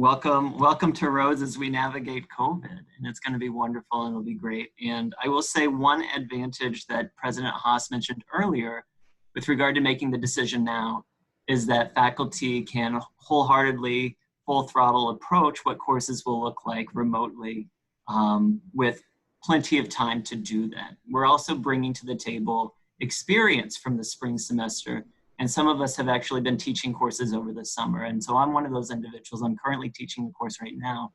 Welcome to Rhodes as we navigate COVID, and it's going to be wonderful and it'll be great. And I will say one advantage that President Haas mentioned earlier with regard to making the decision now is that faculty can wholeheartedly, full throttle approach what courses will look like remotely with plenty of time to do that. We're also bringing to the table experience from the spring semester. And some of us have actually been teaching courses over the summer. And so I'm one of those individuals. I'm currently teaching the course right now.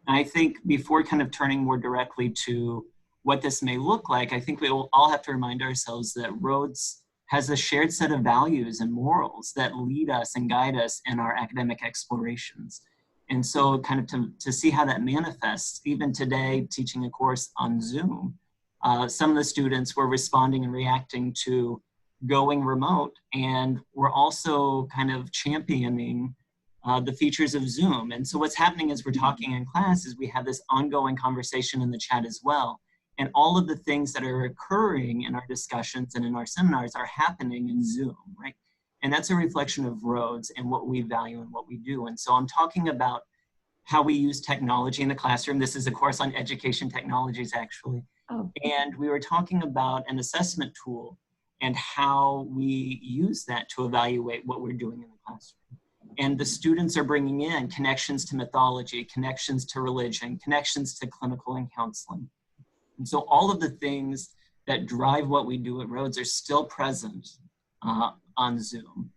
And I think before kind of turning more directly to what this may look like, I think we will all have to remind ourselves that Rhodes has a shared set of values and morals that lead us and guide us in our academic explorations. And so kind of to see how that manifests, even today, teaching a course on Zoom, some of the students were responding and reacting to going remote, and we're also kind of championing the features of Zoom. And so what's happening as we're talking in class is we have this ongoing conversation in the chat as well. And all of the things that are occurring in our discussions and in our seminars are happening in Zoom, right? And that's a reflection of Rhodes and what we value and what we do. And so I'm talking about how we use technology in the classroom. This is a course on education technologies, actually. Oh. And we were talking about an assessment tool and how we use that to evaluate what we're doing in the classroom. And the students are bringing in connections to mythology, connections to religion, connections to clinical and counseling. And so all of the things that drive what we do at Rhodes are still present on Zoom.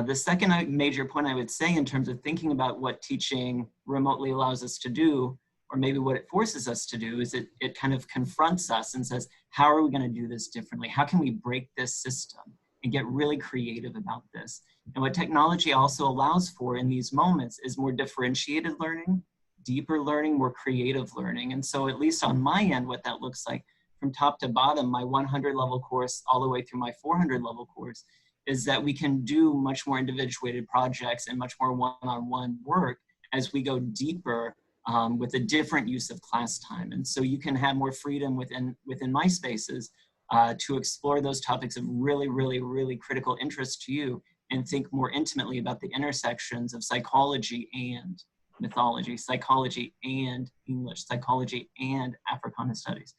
The second major point I would say in terms of thinking about what teaching remotely allows us to do, or maybe what it forces us to do, is it kind of confronts us and says, how are we going to do this differently? How can we break this system and get really creative about this? And what technology also allows for in these moments is more differentiated learning, deeper learning, more creative learning. And so at least on my end, what that looks like from top to bottom, my 100 level course all the way through my 400 level course, is that we can do much more individuated projects and much more one-on-one work as we go deeper with a different use of class time. And so you can have more freedom within my spaces to explore those topics of really, really, really critical interest to you and think more intimately about the intersections of psychology and mythology, psychology and English, psychology and Africana studies.